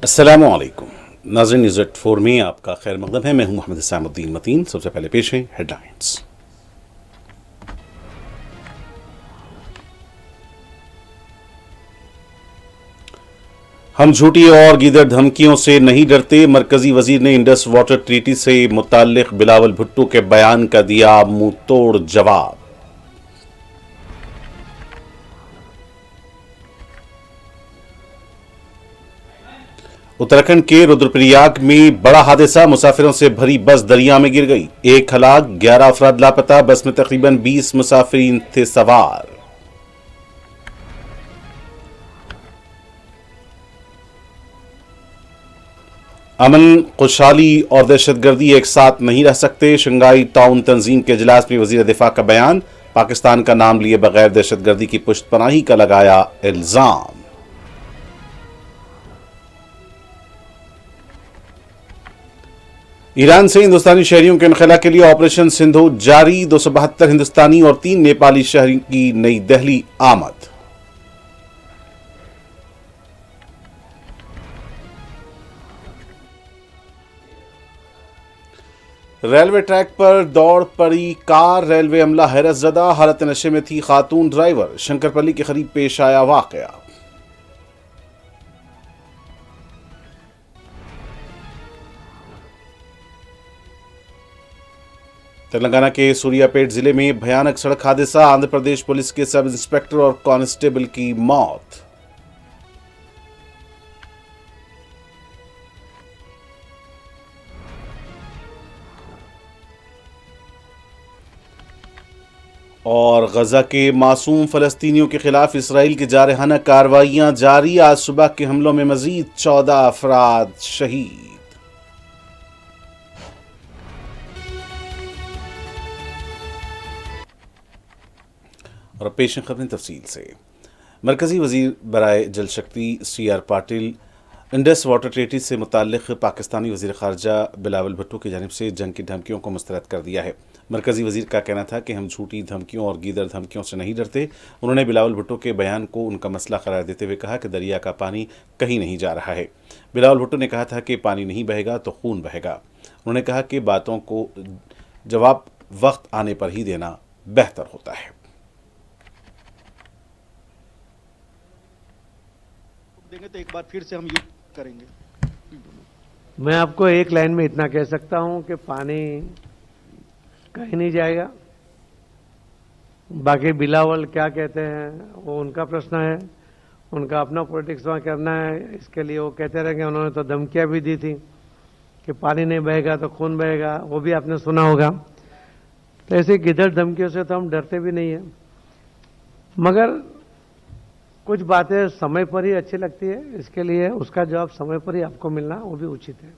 अस्सलामु अलैकुम नाज़रीन, न्यूज़ 4 में आपका खैर मक़दम है। मैं हूं मोहम्मद इसामुद्दीन मतीन। सबसे पहले पेश हैं हेडलाइंस। हम झूठी और गीदड़ धमकियों से नहीं डरते, मरकजी वजीर ने इंडस वाटर ट्रीटी से मुताल्लिक बिलावल भुट्टो के बयान का दिया मुंह तोड़ जवाब। उत्तराखंड के रुद्रप्रयाग में बड़ा हादसा, मुसाफिरों से भरी बस दरिया में गिर गई। 1 हलाक, 11 अफराद लापता। बस में तकरीबन 20 मुसाफिरीन थे सवार। अमन, खुशहाली और दहशतगर्दी एक साथ नहीं रह सकते, शंघाई ताउन तंजीम के इजलास में वजीर दिफा का बयान। पाकिस्तान का नाम लिए बगैर दहशतगर्दी की पुष्टपनाही का लगाया इल्जाम। ईरान से हिंदुस्तानी शहरियों के इनखला के लिए ऑपरेशन सिंधु जारी। 272 हिंदुस्तानी और 3 नेपाली शहरी की नई दिल्ली आमद। रेलवे ट्रैक पर दौड़ पड़ी कार, रेलवे अमला हैरत ज़दा, हालत नशे में थी खातून ड्राइवर। शंकरपल्ली के करीब पेश आया वाकया। तेलंगाना के सूर्यापेट जिले में भयानक सड़क हादसा, आंध्र प्रदेश पुलिस के सब इंस्पेक्टर और कांस्टेबल की मौत। और गजा के मासूम फलस्तीनियों के खिलाफ इसराइल की जारहाना कार्रवाइयां जारी। आज सुबह के हमलों में मजीद 14 अफराद शहीद। और अब पेश खबरें तफसील से। मरकजी वजीर बराए जल शक्ति CR Patil Indus water treaty से मुताल्लिक़ पाकिस्तानी वज़ीर ख़ारजा बिलावल भुट्टो की जानिब से जंग की धमकियों को मुस्तरद कर दिया है। मरकजी वज़ीर का कहना था कि हम झूठी धमकियों और गीदड़ धमकियों से नहीं डरते। उन्होंने बिलावल भुट्टो के बयान को उनका मसला करार देते हुए कहा कि दरिया का पानी कहीं नहीं जा रहा है। बिलावल भुट्टो ने कहा था कि पानी नहीं बहेगा तो खून बहेगा। उन्होंने कहा कि बातों को जवाब वक्त आने पर ही देना बेहतर होता है। देंगे तो एक बार फिर से हम युद्ध करेंगे। मैं आपको एक लाइन में इतना कह सकता हूं कि पानी कहीं नहीं जाएगा। बाकी बिलावल क्या कहते हैं वो उनका प्रश्न है, उनका अपना पॉलिटिक्स वहाँ करना है। इसके लिए वो कहते रहेंगे। उन्होंने तो धमकियां भी दी थी कि पानी नहीं बहेगा तो खून बहेगा, वो भी आपने सुना होगा। तो ऐसे गिदड़ धमकियों से तो हम डरते भी नहीं है, मगर कुछ बातें समय पर ही अच्छी लगती है। इसके लिए उसका जवाब समय पर ही आपको मिलना वो भी उचित है।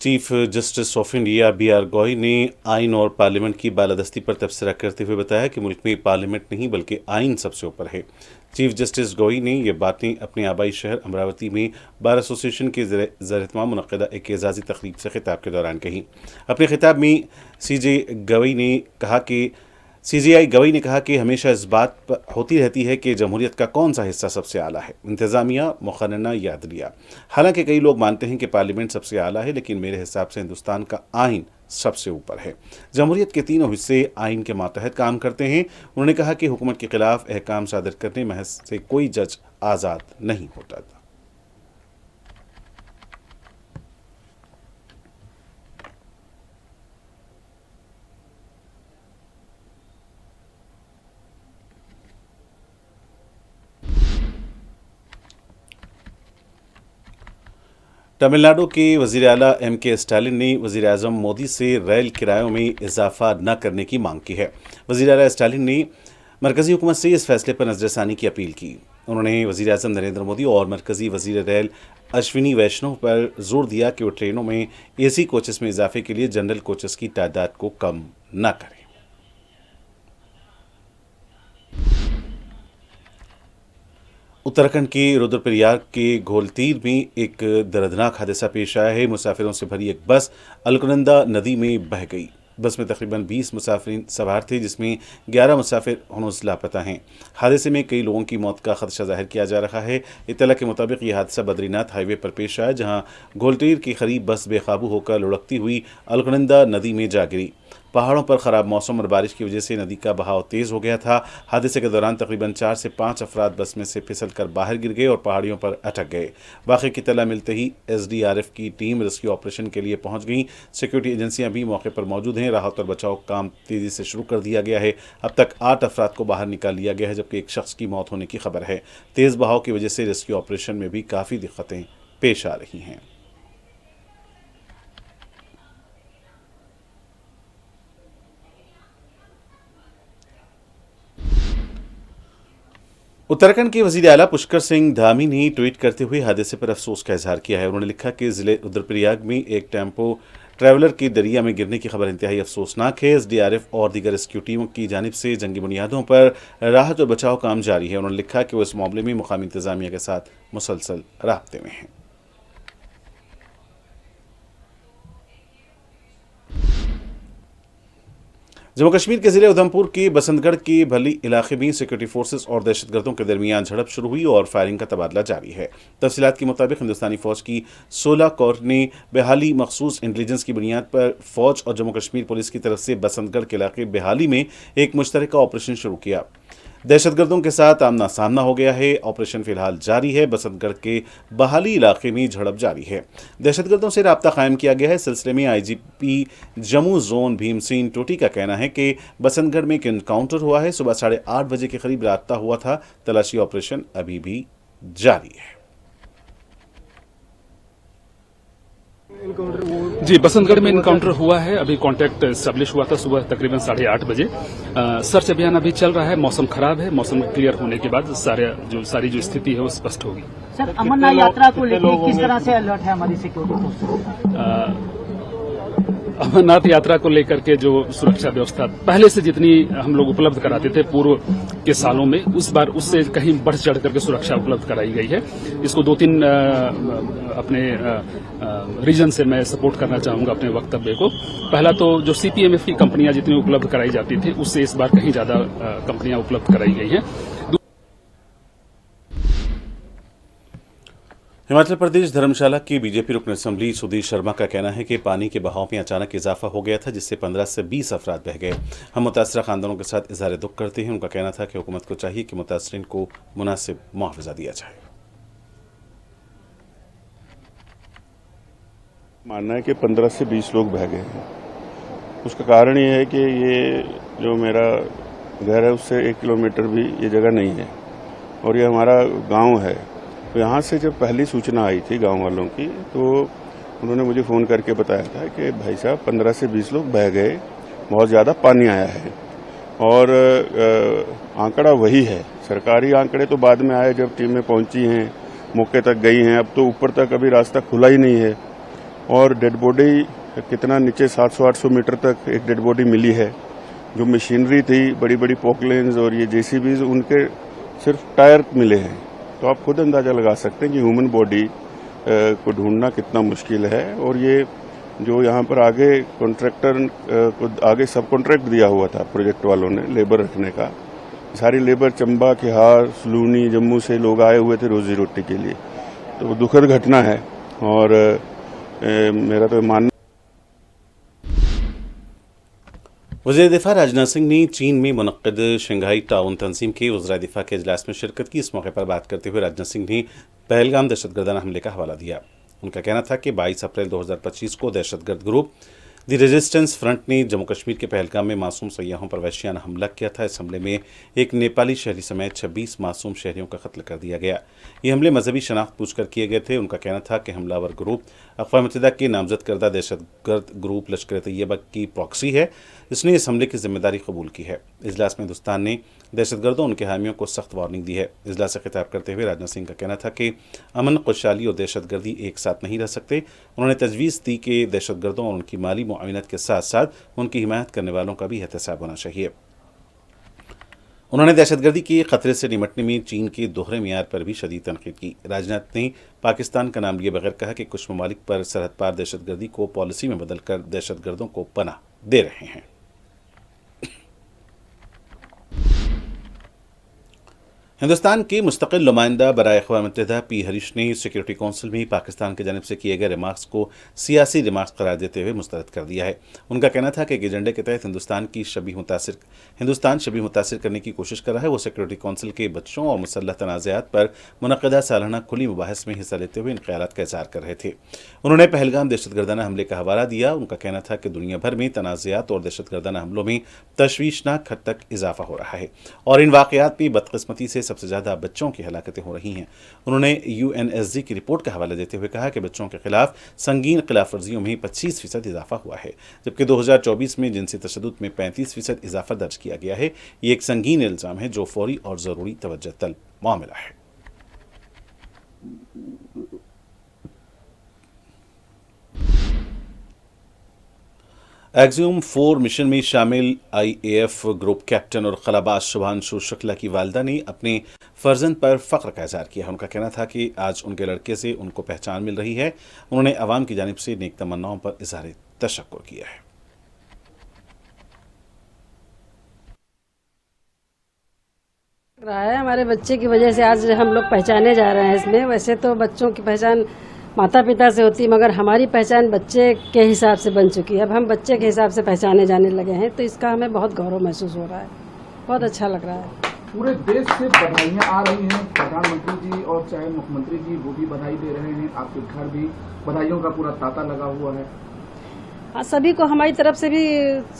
Chief justice of India BR गौई ने आइन और पार्लियामेंट की बालादस्ती पर तबसरा करते हुए बताया कि मुल्क में पार्लियामेंट नहीं बल्कि आइन सबसे ऊपर है। चीफ जस्टिस गौई ने ये बातें अपने आबाई शहर अमरावती में बार एसोसिएशन के ज़ेर-ए-एहतमाम मुनक़्क़दा एक एजाज़ी तक़रीब से खिताब के दौरान कही। अपने खिताब में CJI गवई ने कहा कि हमेशा इस बात होती रहती है कि जमहूरियत का कौन सा हिस्सा सबसे आला है, इंतज़ामिया, मुक़र्रना या अदलिया। हालांकि कई लोग मानते हैं कि पार्लियामेंट सबसे आला है, लेकिन मेरे हिसाब से हिंदुस्तान का आइन सबसे ऊपर है। जमहूरियत के तीनों हिस्से आइन के मातहत काम करते हैं। उन्होंने कहा कि हुकूमत के खिलाफ अहकाम सादर करने महज से कोई जज आज़ाद नहीं होता था। तमिलनाडु के वज़ीर आला MK स्टालिन ने वज़ीर आज़म मोदी से रेल किरायों में इजाफा न करने की मांग की है। वज़ीर आला स्टालिन ने मरकज़ी हुकूमत से इस फैसले पर नज़रसानी की अपील की। उन्होंने वज़ीर आज़म नरेंद्र मोदी और मरकज़ी वज़ीर रेल अश्विनी वैष्णव पर जोर दिया कि वो ट्रेनों में AC कोचेस में इजाफे के लिए जनरल कोचेस की तादाद को कम न करें। उत्तराखंड के रुद्रप्रयाग के घोलतीर में एक दर्दनाक हादसा पेश आया है। मुसाफिरों से भरी एक बस अलकनंदा नदी में बह गई। بس میں تقریباً 20 مسافرین سوار تھے، جس میں 11 مسافر ہنوز لاپتہ ہیں۔ حادثے میں کئی لوگوں کی موت کا خدشہ ظاہر کیا جا رہا ہے۔ اطلاع کے مطابق یہ حادثہ بدری ناتھ ہائی وے پر پیش آیا، جہاں گولٹیر کے قریب بس بے قابو ہو کر لڑکتی ہوئی الکنندا ندی میں جا گری۔ پہاڑوں پر خراب موسم اور بارش کی وجہ سے ندی کا بہاؤ تیز ہو گیا تھا۔ حادثے کے دوران تقریباً 4 سے 5 افراد بس میں سے پھسل کر باہر گر گئے اور پہاڑیوں پر اٹک گئے۔ واقعے کی اطلاع ملتے ہی SDRF کی ٹیم ریسکیو آپریشن کے لیے پہنچ گئی۔ سیکورٹی ایجنسیاں بھی موقع پر موجود ہیں۔ راحت اور بچاؤ کام تیزی سے شروع کر دیا گیا ہے۔ اب تک 8 افراد کو باہر نکال لیا گیا ہے، جبکہ ایک شخص کی موت ہونے کی خبر ہے۔ تیز بہاؤ کی وجہ سے ریسکیو آپریشن میں بھی کافی دقتیں پیش آ رہی ہیں۔ اتراکھنڈ کے وزیر اعلیٰ پشکر سنگھ دھامی نے ٹویٹ کرتے ہوئے حادثے پر افسوس کا اظہار کیا ہے۔ انہوں نے لکھا کہ ضلع رودر پریاگ میں ایک ٹیمپو ٹریولر کے دریا میں گرنے کی خبر انتہائی افسوسناک ہے۔ SDRF اور دیگر ریسکیو ٹیموں کی جانب سے جنگی بنیادوں پر راحت اور بچاؤ کام جاری ہے۔ انہوں نے لکھا کہ وہ اس معاملے میں مقامی انتظامیہ کے ساتھ مسلسل رابطے میں ہیں۔ جموں کشمیر کے ضلع ادھمپور کے بسنت گڑھ کے بھلی علاقے میں سیکورٹی فورسز اور دہشت گردوں کے درمیان جھڑپ شروع ہوئی اور فائرنگ کا تبادلہ جاری ہے۔ تفصیلات کے مطابق ہندوستانی فوج کی 16 کور نے بحالی مخصوص انٹیلیجنس کی بنیاد پر فوج اور جموں کشمیر پولیس کی طرف سے بسنت گڑھ کے علاقے بحالی میں ایک مشترکہ آپریشن شروع کیا۔ دہشت گردوں کے ساتھ آمنا سامنا ہو گیا ہے۔ آپریشن فی الحال جاری ہے۔ بسنت گڑھ کے بحالی علاقے میں جھڑپ جاری ہے۔ دہشت گردوں سے رابطہ قائم کیا گیا ہے۔ سلسلے میں IGP جموں زون بھیم سین ٹوٹی کا کہنا ہے کہ بسنت گڑھ میں ایک انکاؤنٹر ہوا ہے۔ صبح 8:30 بجے کے قریب رابطہ ہوا تھا۔ تلاشی آپریشن ابھی بھی جاری ہے۔ جی، بسنت گڑھ میں انکاؤنٹر ہوا ہے۔ ابھی کانٹیکٹ اسٹیبلش ہوا تھا صبح تقریباً 8:30 بجے۔ سرچ ابھیان ابھی چل رہا ہے۔ موسم خراب ہے۔ موسم کلیئر ہونے کے بعد ساری جو استھتی ہے وہ اسپشٹ ہوگی۔ سر، امرناتھ یاترا کو لے کے کس طرح سے الرٹ ہے ہماری سیکورٹی فورس؟ امرناتھ یاترا کو لے کر کے جو سرکشا ویوستھا پہلے سے جتنی ہم لوگ اپلبدھ کراتے تھے پورو کے سالوں میں، اس بار اس سے کہیں بڑھ چڑھ کر کے سرکشا اپلبدھ کرائی گئی ہے۔ اس کو 2-3 اپنے ریجن سے میں سپورٹ کرنا چاہوں گا اپنے وکتویہ کو۔ پہلا تو جو CPMF کی کمپنیاں جتنی اپلبدھ کرائی جاتی تھی، اس سے اس بار کہیں زیادہ کمپنیاں اپلبدھ کرائی گئی ہیں۔ ہماچل پردیش دھرمشالہ کے BJP رکن اسمبلی سدھیر شرما کا کہنا ہے کہ پانی کے بہاؤ میں اچانک اضافہ ہو گیا تھا، جس سے 15 سے 20 افراد بہہ گئے۔ ہم متاثرہ خاندانوں کے ساتھ اظہار دکھ کرتے ہیں۔ ان کا کہنا تھا کہ حکومت کو چاہیے کہ متاثرین کو مناسب معاوضہ دیا جائے۔ ماننا ہے کہ 15 سے 20 لوگ بہہ گئے ہیں۔ اس کا کارن یہ ہے کہ یہ جو میرا گھر ہے اس سے 1 کلومیٹر بھی یہ جگہ نہیں ہے اور یہ ہمارا گاؤں ہے۔ تو یہاں سے جب پہلی سوچنا آئی تھی گاؤں والوں کی، تو انہوں نے مجھے فون کر کے بتایا تھا کہ بھائی صاحب 15 سے 20 لوگ بہہ گئے، بہت زیادہ پانی آیا ہے۔ اور آنکڑا وہی ہے۔ سرکاری آنکڑے تو بعد میں آئے جب ٹیمیں پہنچی ہیں، موقع تک گئی ہیں۔ اب تو اوپر تک ابھی راستہ کھلا ہی نہیں ہے اور ڈیڈ باڈی کتنا نیچے 700-800 میٹر تک ایک ڈیڈ باڈی ملی ہے۔ جو مشینری تھی، بڑی بڑی پوکلینز اور یہ JCBs، ان کے صرف ٹائر ملے ہیں۔ تو آپ خود اندازہ لگا سکتے ہیں کہ ہیومن باڈی کو ڈھونڈنا کتنا مشکل ہے۔ اور یہ جو یہاں پر آگے کنٹریکٹر کو آگے سب کنٹریکٹ دیا ہوا تھا پروجیکٹ والوں نے لیبر رکھنے کا، ساری لیبر چمبا، کہار، سلونی، جموں سے لوگ آئے ہوئے تھے روزی روٹی کے لیے۔ تو دکھد گھٹنا ہے اور میرا تو ماننا۔ وزیر دفاع راجناتھ سنگھ نے چین میں منعقد شنگھائی تعاون تنظیم کے وزرائے دفاع کے اجلاس میں شرکت کی۔ اس موقع پر بات کرتے ہوئے راجناتھ سنگھ نے پہلگام دہشت گردانہ حملے کا حوالہ دیا۔ ان کا کہنا تھا کہ 22 اپریل 2025 کو دہشت گرد گروپ دی ریزسٹنس فرنٹ نے جموں کشمیر کے پہلگام میں معصوم سیاحوں پر وحشیانہ حملہ کیا تھا۔ اس حملے میں ایک نیپالی شہری سمیت 26 معصوم شہریوں کا قتل کر دیا گیا۔ یہ حملے مذہبی شناخت پوچھ کر کیے گئے تھے۔ ان کا کہنا تھا کہ حملہ آور گروپ اقوام متحدہ کے نامزد کردہ دہشت گرد گروپ لشکر طیبہ کی پراکسی ہے۔ اس نے اس حملے کی ذمہ داری قبول کی ہے۔ اجلاس میں ہندوستان نے دہشت گردوں اور ان کے حامیوں کو سخت وارننگ دی ہے۔ اجلاس سے خطاب کرتے ہوئے راجناتھ سنگھ کا کہنا تھا کہ امن، خوشحالی اور دہشت گردی ایک ساتھ نہیں رہ سکتے۔ انہوں نے تجویز دی کہ دہشت گردوں اور ان کی مالی معاونت کے ساتھ ساتھ ان کی حمایت کرنے والوں کا بھی احتساب ہونا چاہیے۔ उन्होंने दहशतगर्दी के खतरे से निपटने में चीन के दोहरे मियार पर भी शदीद तनकीद की। राजनाथ ने पाकिस्तान का नाम लिए बगैर कहा कि कुछ ममालिक पर सरहद पार दहशतगर्दी को पॉलिसी में बदलकर दहशतगर्दों को पनाह दे रहे हैं। हिंदुस्तान के मुस्तकिल नुमाइंदा बराए अक़वाम मुत्तहिदा पी हरीश ने सिक्योरिटी काउंसिल में पाकिस्तान की जानिब से किए गए रिमार्क्स को सियासी रिमार्क्स करार देते हुए मुस्तरद कर दिया है। उनका कहना था कि एक एजेंडे के तहत हिंदुस्तान शबीह मुतासिर करने की कोशिश कर रहा है। वो सिक्योरिटी काउंसिल के बच्चों और मुसल्लह तनाज़ात पर मुनक़दा सालाना खुली मुबाहिस में हिस्सा लेते हुए इन ख़यालात का इज़हार कर रहे थे। उन्होंने पहलगाम दहशतगर्दाना हमले का हवाला दिया। उनका कहना था कि दुनिया भर में तनाज़ात और दहशतगर्दाना हमलों में तशवीशनाक हद तक इजाफा हो रहा है और इन वाक़यात में बदकिस्मती से सबसे ज़्यादा बच्चों की हलाकतें हो रही हैं। उन्होंने UNSG की रिपोर्ट का हवाला देते हुए कहा कि बच्चों के खिलाफ संगीन खिलाफ वर्जियों में 25% इजाफा हुआ है, जबकि 2024 में जिनसी तशद्दुद में 35% इजाफा दर्ज किया गया है। ये एक संगीन इल्ज़ाम है जो फौरी और ज़रूरी तवज्जो तलब मामला है। एक्जियम 4 मिशन में शामिल IAF ग्रुप कैप्टन और खलाबाज शुभांशु शुक्ला की वालिदा ने अपने फर्जंद पर फ़ख्र का इज़हार किया। उनका कहना था कि आज उनके लड़के से उनको पहचान मिल रही है। उन्होंने अवाम की जानिब से नेक तमन्नाओं पर इज़हार तशक्कुर किया है। रहा है हमारे बच्चे की वजह से आज हम लोग पहचाने जा रहे हैं इसमें। वैसे तो बच्चों की पहचान माता पिता से होती, मगर हमारी पहचान बच्चे के हिसाब से बन चुकी है। अब हम बच्चे के हिसाब से पहचाने जाने लगे हैं, तो इसका हमें बहुत गौरव महसूस हो रहा है, बहुत अच्छा लग रहा है। पूरे देश से बधाइयाँ आ रही हैं, प्रधानमंत्री जी और चाहे मुख्यमंत्री जी वो भी बधाई दे रहे हैं, आपके घर भी बधाइयों का पूरा तांता लगा हुआ है। हाँ, सभी को हमारी तरफ से भी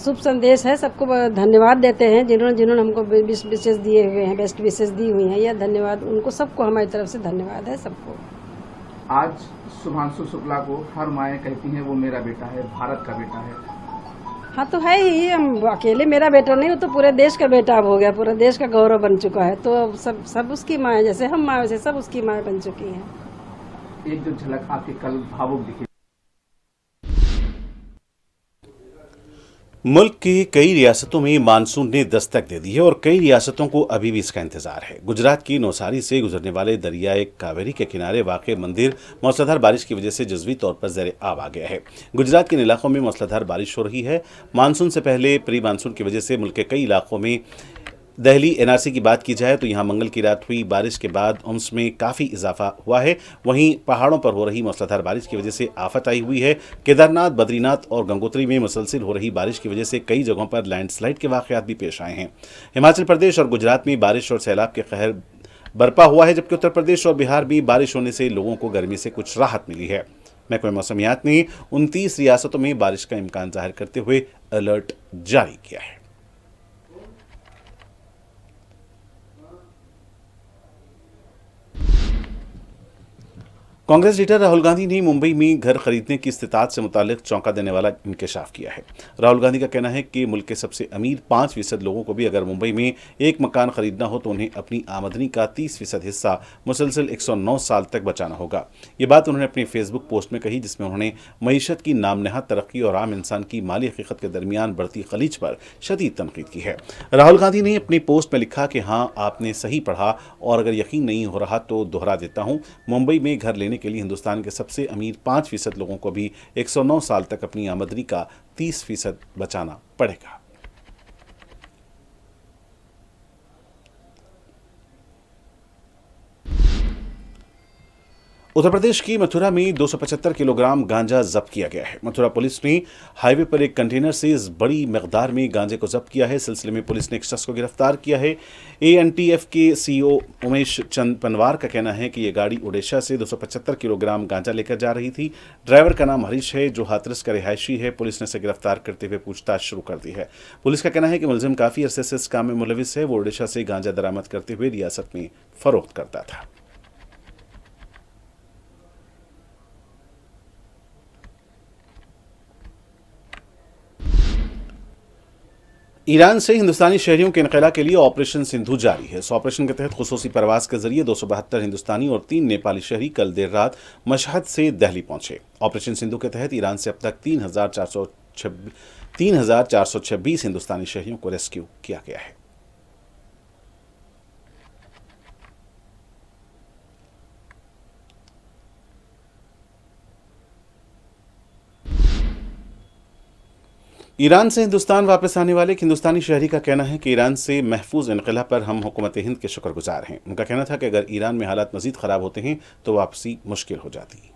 शुभ संदेश है। सबको धन्यवाद देते हैं जिन्होंने हमको विशेष दिए हुए हैं, बेस्ट विशेष दी हुई हैं। यह धन्यवाद उनको सबको हमारी तरफ से धन्यवाद है सबको। आज शुभांशु शुक्ला को हर माएँ कहती हैं वो मेरा बेटा है, भारत का बेटा है। हाँ तो है ही, हम अकेले मेरा बेटा नहीं, वो तो पूरे देश का बेटा अब हो गया, पूरे देश का गौरव बन चुका है। तो सब उसकी माँ, जैसे हम माँ वैसे सब उसकी माँ बन चुकी हैं। एक जो झलक आपके कल भावुक दिखी। मुल्क की कई रियासतों में मानसून ने दस्तक दे दी है और कई रियासतों को अभी भी इसका इंतजार है। गुजरात की नौसारी से गुजरने वाले दरियाए कावेरी के किनारे वाक़े मंदिर मूसलाधार बारिश की वजह से जज़वी तौर पर ज़ेर आब आ गया है। गुजरात के इन इलाकों में मूसलाधार बारिश हो रही है। मानसून से पहले प्री मानसून की वजह से मुल्क के कई इलाकों में दिल्ली NRC की बात की जाए तो यहाँ मंगल की रात हुई बारिश के बाद उम्स में काफ़ी इजाफा हुआ है। वहीं पहाड़ों पर हो रही मूसलाधार बारिश की वजह से आफत आई हुई है। केदारनाथ, बद्रीनाथ और गंगोत्री में मुसलसिल हो रही बारिश की वजह से कई जगहों पर लैंडस्लाइड के वाक़यात भी पेश आए हैं। हिमाचल प्रदेश और गुजरात में बारिश और सैलाब के कहर बरपा हुआ है, जबकि उत्तर प्रदेश और बिहार में बारिश होने से लोगों को गर्मी से कुछ राहत मिली है। महकमे मौसमियात ने 29 रियासतों में बारिश का इम्कान जाहिर करते हुए अलर्ट जारी किया है। कांग्रेस लीडर राहुल गांधी ने मुंबई में घर खरीदने की इस्तिताअत से मुतालिक चौंका देने वाला इंकशाफ किया है। राहुल गांधी का कहना है कि मुल्क के सबसे अमीर 5% लोगों को भी अगर मुंबई में एक मकान खरीदना हो तो उन्हें अपनी आमदनी का 30% हिस्सा मुसलसल 109 साल तक बचाना होगा। ये बात उन्होंने अपनी फेसबुक पोस्ट में कही, जिसमें उन्होंने मईशत की नामनहाद तरक्की और आम इंसान की माली हकीकत के दरमियान बढ़ती खलीज पर शदीद तनकीद की है। राहुल गांधी ने अपनी पोस्ट में लिखा कि हाँ, आपने सही पढ़ा और अगर यकीन नहीं हो रहा तो दोहरा देता हूँ। मुंबई में घर लेने के लिए हिंदुस्तान के सबसे अमीर 5% लोगों को भी 109 साल तक अपनी आमदनी का 30% बचाना पड़ेगा। उत्तर प्रदेश की मथुरा में 275 किलोग्राम गांजा जब्त किया गया है। मथुरा पुलिस ने हाईवे पर एक कंटेनर से इस बड़ी मकदार में गांजे को जब्त किया है। सिलसिले में पुलिस ने एक शख्स को गिरफ्तार किया है। ANTF के CEO उमेश चंद पनवार का कहना है कि यह गाड़ी ओडिशा से 275 किलोग्राम गांजा लेकर जा रही थी। ड्राइवर का नाम हरीश है, जो हाथरस का रिहायशी है। पुलिस ने इसे गिरफ्तार करते हुए पूछताछ शुरू कर दी है। पुलिस का कहना है कि मुलजिम काफ़ी अरसे से इस काम में मुलविस है। वो ओडिशा से गांजा दरामद करते हुए रियासत में फरोख्त करता था। ईरान से हिंदुस्तानी शहरियों के इनक़िला के लिए ऑपरेशन सिंधु जारी है। इस ऑपरेशन के तहत खुसूसी परवाज़ के जरिए 272 हिंदुस्तानी और 3 नेपाली शहरी कल देर रात मशहद से दिल्ली पहुंचे। ऑपरेशन सिंधु के तहत ईरान से अब तक 3,426 हिंदुस्तानी शहरियों को रेस्क्यू किया गया है। ईरान से हिंदुस्तान वापस आने वाले एक हिंदुस्तानी शहरी का कहना है कि ईरान से महफूज इनकला पर हम हुकूमत हिंद के शुक्रगुजार हैं। उनका कहना था कि अगर ईरान में हालात मजीद ख़राब होते हैं तो वापसी मुश्किल हो जाती।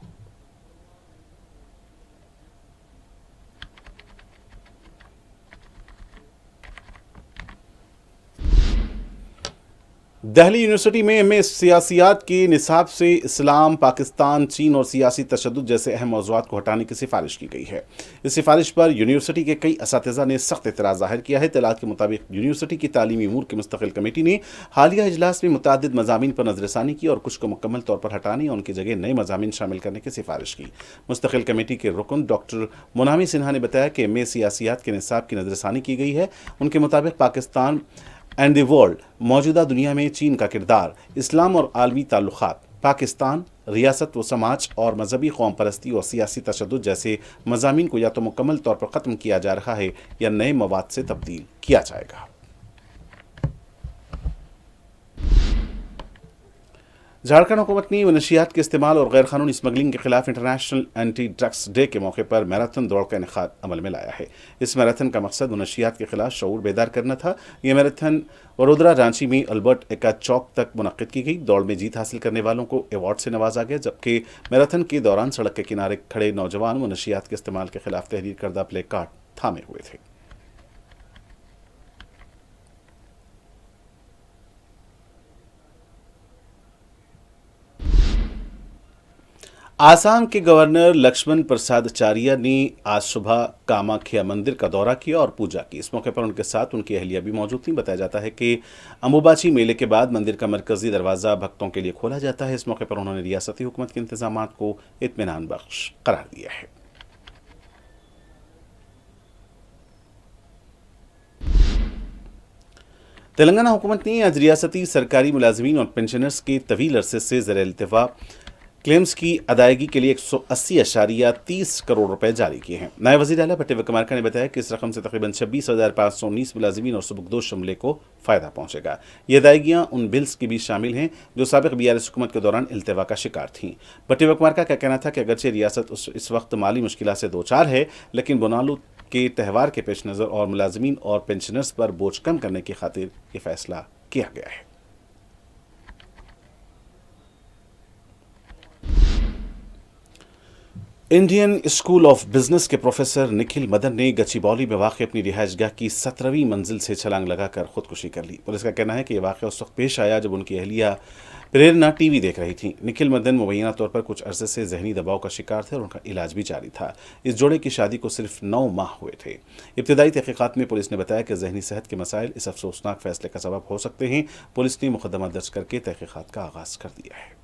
दिल्ली यूनिवर्सिटी में एमए सियासियात के निसाब से इस्लाम, पाकिस्तान, चीन और सियासी तशद्दुद जैसे अहम मौज़ूआत को हटाने की सिफारिश की गई है। इस सिफारिश पर यूनिवर्सिटी के कई असातिज़ा ने सख्त एतराज़ ज़ाहिर किया है। इत्तलात के मुताबिक यूनिवर्सिटी की तालीमी अमूर की मुस्तकिल कमेटी ने हालिया इजलास में मुतअद्दिद मज़ामीन पर नज़रसानी की और कुछ को मुकम्मल तौर पर हटाने और उनकी जगह नए मज़ामीन शामिल करने की सिफारिश की। मुस्तकिल कमेटी के रुकन डॉक्टर मोनामी सिन्हा ने बताया कि एमए सियासियात के निसाब की नज़रसानी की गई है। उनके मुताबिक पाकिस्तान एंड द वर्ल्ड, मौजूदा दुनिया में चीन का किरदार, इस्लाम और आलमी ताल्लुकात, पाकिस्तान, रियासत व समाज और मजहबी कौम परस्ती और सियासी तशद्दुद जैसे मज़ामीन को या तो मुकम्मल तौर पर ख़त्म किया जा रहा है या नए मवाद से तब्दील किया जाएगा। झारखंड हुकूमत ने मनशियात के इस्तेमाल और गैर कानूनी स्मगलिंग के खिलाफ इंटरनेशनल एंटी ड्रग्स डे के मौके पर मैराथन दौड़ का इनेकाद अमल में लाया है। इस मैराथन का मकसद मनशियात के खिलाफ शऊर बेदार करना था। यह मैराथन वडोदरा, रांची में अल्बर्ट एक्का चौक तक मुनक्किद की गई। दौड़ में जीत हासिल करने वालों को अवार्ड से नवाजा गया, जबकि मैराथन के दौरान सड़क के किनारे खड़े नौजवान मनशियात के इस्तेमाल के खिलाफ तहरीर करदा प्ले कार्ड थामे हुए थे। आसाम के गवर्नर लक्ष्मण प्रसाद आचार्य ने आज सुबह कामाख्या मंदिर का दौरा किया और पूजा की। इस मौके पर उनके साथ उनकी अहलिया भी मौजूद थी। बताया जाता है कि अंबुबाची मेले के बाद मंदिर का मरकजी दरवाज़ा भक्तों के लिए खोला जाता है। इस मौके पर उन्होंने रियासती हुकूमत के इंतजामात को इत्मीनान बख्श करार दिया है। तेलंगाना हुकूमत ने आज रियासती सरकारी मुलाजमीन और पेंशनर्स के तवील अरसे से ज़र इल्तिफा क्लेम्स की अदायगी के लिए 180.30 करोड़ रुपए जारी किए हैं। नायब वज़ीर आला भट्टी विक्रमार्का ने बताया कि इस रकम से तकरीबन 26,519 मुलाजिमीन और सुबुकदोश अमले को फ़ायदा पहुंचेगा। ये अदायगियाँ उन बिल्स की भी शामिल हैं जो साबिक़ BRS हुकूमत के दौरान इल्तिवा का शिकार थीं। भट्टी विक्रमार्का का कहना था कि अगरचे रियासत इस वक्त माली मुश्किलात से दो चार है, लेकिन बोनालू के त्यौहार के पेश नज़र और मुलाजिमीन और पेंशनर्स पर बोझ कम करने की खातिर ये फैसला किया गया है। इंडियन स्कूल ऑफ बिजनेस के प्रोफेसर निखिल मदन ने गच्चीबौली में वाक़ अपनी रिहाइशगाह की 17वीं मंजिल से छलांग लगाकर खुदकुशी कर ली। पुलिस का कहना है कि यह वाक़या उस वक्त पेश आया जब उनकी अहलिया प्रेरणा टीवी देख रही थी। निखिल मदन मुबैना तौर पर कुछ अरसे से जहनी दबाव का शिकार थे और उनका इलाज भी जारी था। इस जोड़े की शादी को सिर्फ 9 माह हुए थे। इब्तदाई तहक़ीक़ात में पुलिस ने बताया कि जहनी सेहत के मसाइल इस अफसोसनाक फैसले का सबब हो सकते हैं। पुलिस ने मुकदमा दर्ज करके तहक़ीक़ात का आगाज़ कर दिया है।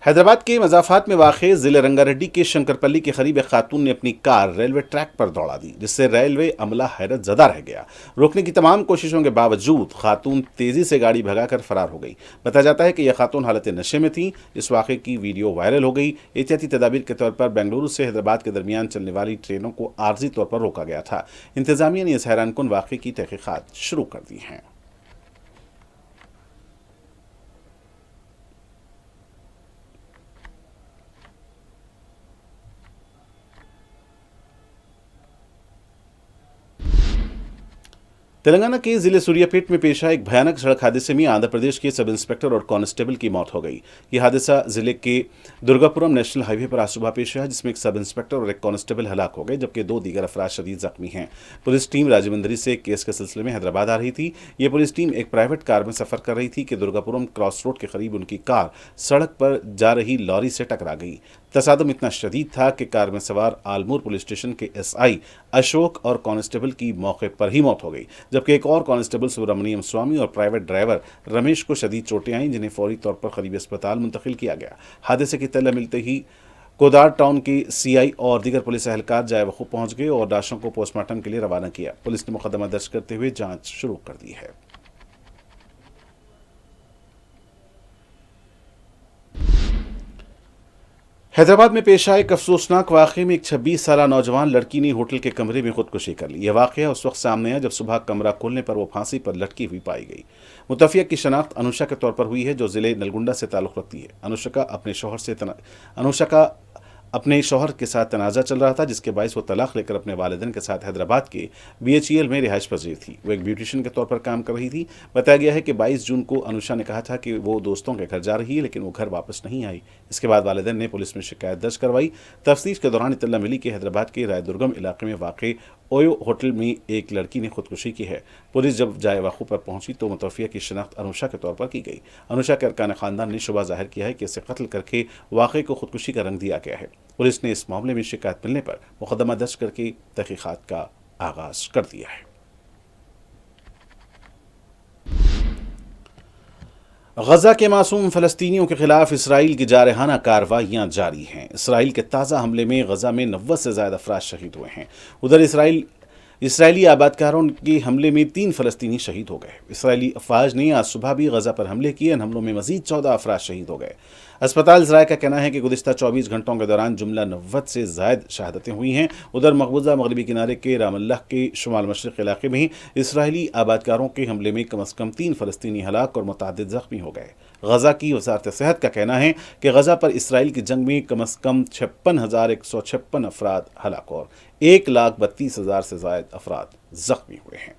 हैदराबाद के मज़ाफ़ात में वाक़े ज़िले रंगारेड्डी के शंकरपल्ली के करीब एक खातून ने अपनी कार रेलवे ट्रैक पर दौड़ा दी, जिससे रेलवे अमला हैरत ज़दा रह गया। रोकने की तमाम कोशिशों के बावजूद खातून तेज़ी से गाड़ी भगाकर फरार हो गई। बताया जाता है कि यह खातून हालत नशे में थी। इस वाक़े की वीडियो वायरल हो गई। एहतियाती तदाबीर के तौर पर बेंगलुरु से हैदराबाद के दरमियान चलने वाली ट्रेनों को आर्जी तौर पर रोका गया था। इंतज़ामिया ने इस हैरानकुन वाक़े की तहक़ीक़ात शुरू कर दी हैं। तेलंगाना के जिले सूर्यापेट में पेश आए एक भयानक सड़क हादसे में आंध्र प्रदेश के सब इंस्पेक्टर और कांस्टेबल की मौत हो गई। यह हादसा जिले के दुर्गापुरम नेशनल हाईवे पर आज सुबह पेश आया, जिसमें एक सब इंस्पेक्टर और एक कांस्टेबल हलाक हो गए, जबकि 2 दीगर अफराद शदीद जख्मी हैं। पुलिस टीम राजमंदरी से केस के सिलसिले में हैदराबाद आ रही थी। यह पुलिस टीम एक प्राइवेट कार में सफर कर रही थी कि दुर्गापुरम क्रॉस रोड के करीब उनकी कार सड़क पर जा रही लॉरी से टकरा गई। तसादम इतना शदीद था कि कार में सवार आलमूर पुलिस स्टेशन के SI अशोक और कांस्टेबल की मौके पर ही मौत हो गई, जबकि एक और कांस्टेबल सुब्रमण्यम स्वामी और प्राइवेट ड्राइवर रमेश को शदीद चोटें आईं, जिन्हें फौरी तौर पर करीबी अस्पताल मुंतकिल किया गया। हादसे की इत्तला मिलते ही कोदार टाउन के CI और दीगर पुलिस एहलकार जाए वक़ूफ़ पहुंच गए और लाशों को पोस्टमार्टम के लिए रवाना किया। पुलिस ने मुकदमा दर्ज करते हुए जाँच शुरू कर दी है। हैदराबाद में पेश आए एक अफसोसनाक वाक़े में एक 26 साला नौजवान लड़की ने होटल के कमरे में खुदकुशी कर ली। यह वाक़या उस वक्त सामने आया जब सुबह कमरा खोलने पर वो फांसी पर लटकी हुई पाई गई। मुतफ़िया की शनाख्त अनुषा के तौर पर हुई है, जो ज़िले नलगुंडा से ताल्लुक़ रखती है। अनुषा अपने शौहर के साथ तनाज़ा चल रहा था, जिसके बायस वो तलाक लेकर अपने वालिदैन के साथ हैदराबाद के BHEL में रिहाइश पजीर थी। वो एक ब्यूटिशियन के तौर पर काम कर रही थी। बताया गया है कि 22 जून को अनुषा ने कहा था कि वो दोस्तों के घर जा रही है, लेकिन वो घर वापस नहीं आई। इसके बाद वालिदैन ने पुलिस में शिकायत दर्ज करवाई। तफ्तीश के दौरान इत्तला मिली कि हैदराबाद के रायदुर्गम इलाके में वाक़ ओयो होटल में एक लड़की ने खुदकुशी की है। पुलिस जब जाए वाक़ू पर पहुंची तो मुतवफ़िया की शनाख्त अनुषा के तौर पर की गई। अनुषा के अरकान ख़ानदान ने शुबा ज़ाहिर किया है कि इसे कत्ल करके वाक़े को खुदकुशी का रंग दिया गया है। पुलिस ने इस मामले में शिकायत मिलने पर मुक़दमा दर्ज करके तहक़ीक़ात का आगाज़ कर दिया है। गजा के मासूम फ़लस्तीनियों के खिलाफ इसराइल की जारहाना कार्रवाइयाँ जारी हैं। इसराइल के ताज़ा हमले में गजा में 90 से ज़्यादा अफराद शहीद हुए हैं। उधर इसराइली आबादकारों के हमले में 3 फ़लस्तीनी शहीद हो गए। इसराइली अफवाज ने आज सुबह भी गजा पर हमले किए। इन हमलों में मज़ीद 14 अफराद शहीद हो गए। अस्पताल ज़राए का कहना है कि गुज़िश्ता 24 घंटों के दौरान जुमला 90 से ज़ायद शहादतें हुई हैं। उधर मकबूजा मगरबी किनारे के रामल्लाह के शुमाल मशरिक़ इलाके में इसराइली आबादकारों के हमले में कम अज़ कम 3 फ़लस्तीनी हलाक और मुतअद्दिद ज़ख्मी हो गए। गजा की वज़ारत सेहत का कहना है कि गजा पर इसराइल की जंग में कम अज़ कम 56,156 अफराद हलाक और 1,32,000 से ज़ायद अफराद ज़ख्मी हुए हैं।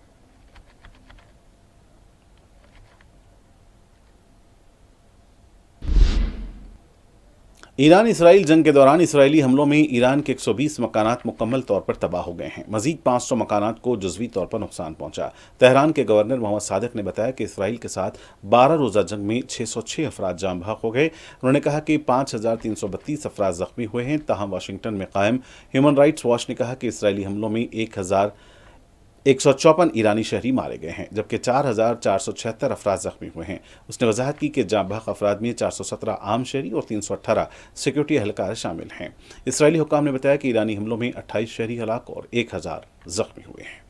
ईरान इसराइल जंग के दौरान इसराइली हमलों में ईरान के 120 मकानात मुकम्मल तौर पर तबाह हो गए हैं। मजीद 500 मकानात को जुज़वी तौर पर नुकसान पहुंचा। तेहरान के गवर्नर मोहम्मद सादिक ने बताया कि इसराइल के साथ 12 रोज़ा जंग में 606 अफराद जान बहक हो गए। उन्होंने कहा कि 5,332 अफराद ज़ख्मी हुए हैं। ताहम वाशिंगटन में कायम ह्यूमन राइट्स वॉच ने कहा कि इसराइली हमलों में 1,154 ईरानी शहरी मारे गए हैं, जबकि 4,476 अफराद ज़ख्मी हुए हैं। उसने वजाहत की कि जाँ बहक अफराद में 417 आम शहरी और 318 सिक्योरिटी एहलकार शामिल हैं। इसराइली हुक्काम ने बताया कि ईरानी हमलों में 28 शहरी हलाक और 1,000 ज़ख्मी हुए हैं।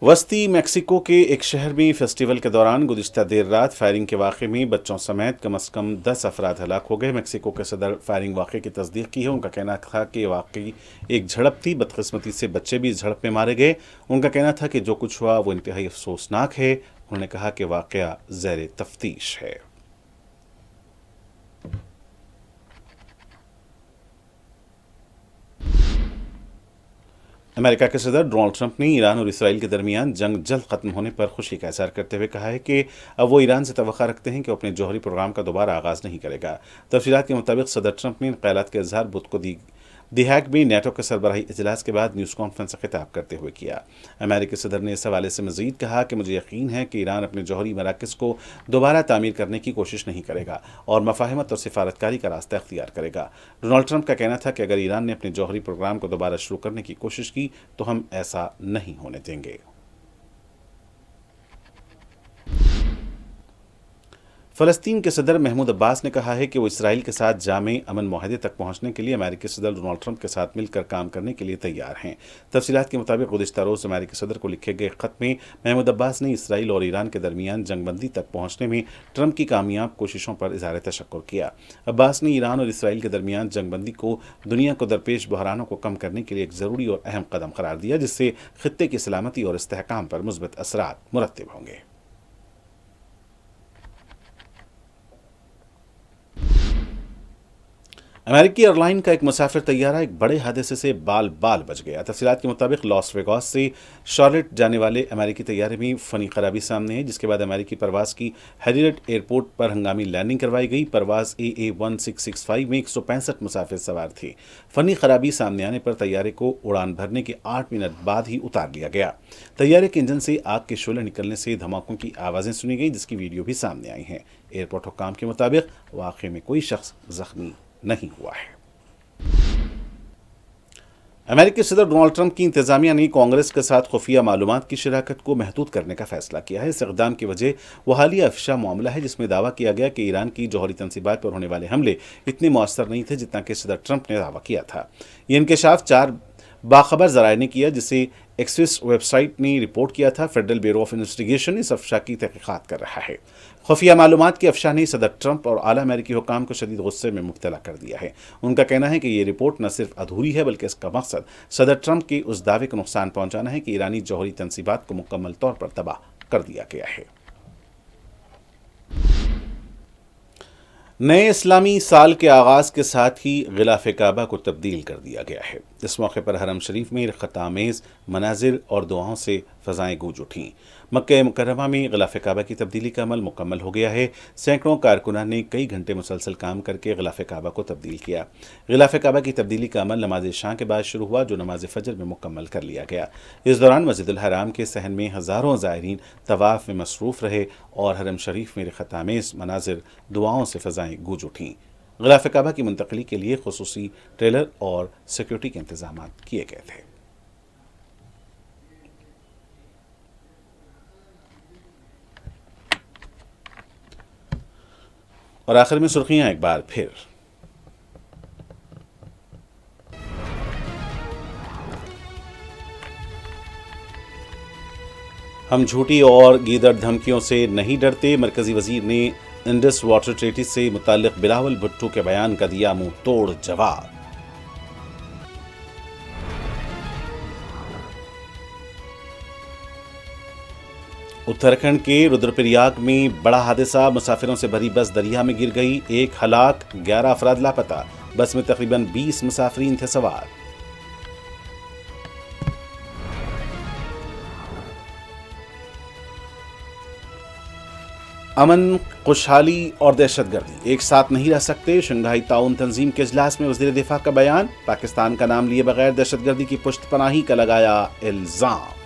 वस्ती मैक्सिको के एक शहर में फेस्टिवल के दौरान गुज़िश्ता देर रात फायरिंग के वाक़े में बच्चों समेत कम अज़ कम 10 अफराद हलाक हो गए। मैक्सिको के सदर फायरिंग वाक़े की तस्दीक की है। उनका कहना था कि वाकई एक झड़प थी। बदकिस्मती से बच्चे भी इस झड़प में मारे गए। उनका कहना था कि जो कुछ हुआ वो इंतहाई अफसोसनाक है। उन्होंने कहा कि वाक़या ज़ेर तफ्तीश है। अमेरिका के सदर डोनाल्ड ट्रंप ने ईरान और इसराइल के दरमियान जंग जल्द ख़त्म होने पर खुशी का इज़हार करते हुए कहा है कि अब वो ईरान से तवक्का रखते हैं कि वो अपने जौहरी प्रोग्राम का दोबारा आगाज़ नहीं करेगा। तफसीलात के मुताबिक सदर ट्रंप ने इन ख्यालात के इज़हार बुध को दी हैग में नेटो के सरबराही इजलास के बाद न्यूज़ कॉन्फ्रेंस से खिताब करते हुए किया। अमेरिकी सदर ने इस हवाले से मज़ीद कहा कि मुझे यकीन है कि ईरान अपने जौहरी मराकज़ को दोबारा तामीर करने की कोशिश नहीं करेगा और मफाहमत और सिफारतकारी का रास्ता अख्तियार करेगा। डोनाल्ड ट्रंप का कहना था कि अगर ईरान ने अपने जौहरी प्रोग्राम को दोबारा शुरू करने की कोशिश की तो हम ऐसा नहीं होने देंगे। फ़लस्तीन के सदर महमूद अब्बास ने कहा है कि वो इसराइल के साथ जामे अमन मुआहदे तक पहुंचने के लिए अमेरिकी सदर डोनाल्ड ट्रंप के साथ मिलकर काम करने के लिए तैयार हैं। तफसीलात के मुताबिक गुज़िश्ता रोज़ अमेरिकी सदर को लिखे गए ख़त में महमूद अब्बास ने इसराइल और ईरान के दरमियान जंगबंदी तक पहुंचने में ट्रंप की कामयाब कोशिशों पर इज़हार तशक्कुर किया। अब्बास ने ईरान और इसराइल के दरमियान जंगबंदी को दुनिया को दरपेश बहरानों को कम करने के लिए एक ज़रूरी और अहम कदम करार दिया, जिससे खित्ते की सलामती और इस्तेहकाम पर मुस्बत असरात मुरत्तिब होंगे। अमेरिकी एयरलाइन का एक मुसाफिर तैयारा एक बड़े हादसे से बाल बच गया। तफसीलात के मुताबिक लॉस वेगास से शार्लेट जाने वाले अमेरिकी तैयारे में फ़नी खराबी सामने है, जिसके बाद अमेरिकी परवाज़ की हैरियट एयरपोर्ट पर हंगामी लैंडिंग करवाई गई। परवाज़ AA1665 में 165 मुसाफिर सवार थे। फ़नी खराबी सामने आने पर तैयारे को उड़ान भरने के 8 मिनट बाद ही उतार लिया गया। तैयारे के इंजन से आग के शोले निकलने से धमाकों की आवाज़ें सुनी गई, जिसकी वीडियो भी सामने आई हैं। एयरपोर्ट हुक्काम के मुताबिक वाक़े में कोई शख्स ज़ख्मी नहीं हुआ है। अमेरिकी सदर डोनाल्ड ट्रंप की इंतजामिया ने कांग्रेस के साथ खुफिया मालूमात की शराकत को महदूद करने का फैसला किया है। इस इक़दाम की वजह वो हालिया अफशा मामला है, जिसमें दावा किया गया कि ईरान की जौहरी तंसीबात पर होने वाले हमले इतने मौसर नहीं थे जितना कि सदर ट्रंप ने दावा किया था। ये इंकशाफ 4 बाखबर ज़राए ने किया, जिसे एक्सिस वेबसाइट ने रिपोर्ट किया था। फेडरल ब्यूरो ऑफ इन्वेस्टिगेशन इस अफशा की तहकीकात कर रहा है। खुफिया मालूमात की अफशा ने सदर ट्रंप और आला अमेरिकी हुकाम को शदीद गुस्से में मुब्तला कर दिया है। उनका कहना है कि ये रिपोर्ट न सिर्फ अधूरी है बल्कि इसका मकसद सदर ट्रंप के उस दावे को नुकसान पहुंचाना है कि ईरानी जौहरी तनसीबात को मुकम्मल तौर पर तबाह कर दिया गया है। नए इस्लामी साल के आगाज़ के साथ ही गिलाफ काबा को तब्दील कर दिया गया है। इस मौके पर हरम शरीफ में ख़तामेज़ मनाजिर और दुआओं से फ़ज़ाएँ गूंज उठीं। मक्का मुकर्रमा में गिलाफ काबा की तब्दीली का अमल मुकम्मल हो गया है। सैकड़ों कारकुनान ने कई घंटे मुसलसल काम करके गिलाफ काबा को तब्दील किया। गिलाफ काबा की तब्दीली का अमल नमाज शाह के बाद शुरू हुआ, जो नमाज फजर में मुकम्मल कर लिया गया। इस दौरान मस्जिदुल हराम के सहन में हज़ारों ज़ायरीन तवाफ़ में मसरूफ़ रहे और हरम शरीफ में ख़तामेज़ मनाजिर दुआओं से फ़ज़ाएँ गूंज उठीं। गिलाफ काबा की मुंतक़ली के लिए खुसूसी ट्रेलर और सिक्योरिटी के इंतज़ाम किए गए थे। और आखिर में सुर्खियां एक बार फिर। हम झूठी और गीदड़ धमकियों से नहीं डरते, मरकजी वजीर ने इंडस वाटर ट्रीटी से मुताल्लिक बिलावल भुट्टो के बयान का दिया मुंह तोड़ जवाब। उत्तराखंड के रुद्रप्रयाग में बड़ा हादसा, मुसाफिरों से भरी बस दरिया में गिर गई, 1 हलाक 11 अफराद लापता। बस में तकरीबन 20 मुसाफिरीन थे सवार। अमन, खुशहाली और दहशतगर्दी एक साथ नहीं रह सकते, शंघाई ताउन तंजीम के इजलास में वज़ीर दिफा का बयान। पाकिस्तान का नाम लिए बगैर दहशतगर्दी की पुष्टपनाही का लगाया इल्जाम।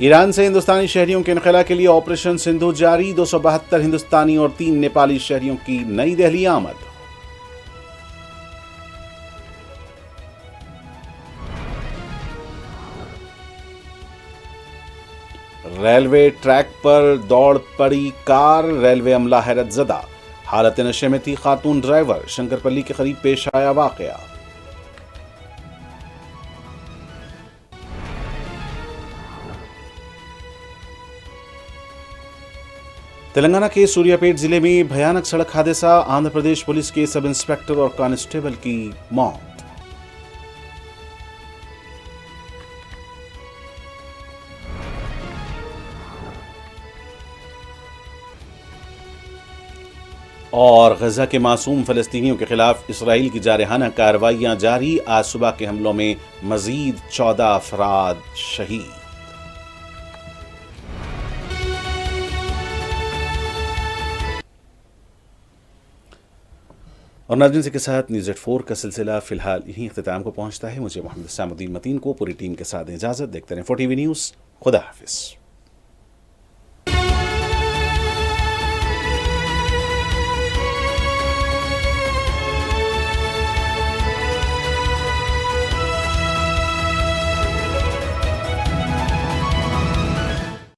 ईरान से हिंदुस्तानी शहरियों के इनखला के लिए ऑपरेशन सिंधु जारी, 272 हिंदुस्तानी और 3 नेपाली शहरियों की नई दिल्ली आमद। रेलवे ट्रैक पर दौड़ पड़ी कार, रेलवे अमला हैरत ज़दा, हालत नशे में थी खातून ड्राइवर, शंकरपल्ली के करीब पेश आया वाकया। तेलंगाना के सूर्यापेट जिले में भयानक सड़क हादसा, आंध्र प्रदेश पुलिस के सब इंस्पेक्टर और कांस्टेबल की मौत। और गजा के मासूम फलस्तीनियों के खिलाफ इसराइल की जारहाना कार्रवाइयां जारी, आज सुबह के हमलों में मजीद 14 अफराद शहीद। और नाज़रीन के साथ न्यूज़ 84 का सिलसिला फिलहाल यहीं इख्तिताम को पहुंचता है। मुझे मोहम्मद सामुद्दीन मतीन को पूरी टीम के साथ इजाज़त। देखते रहें 4TV न्यूज़। खुदा हाफिज़।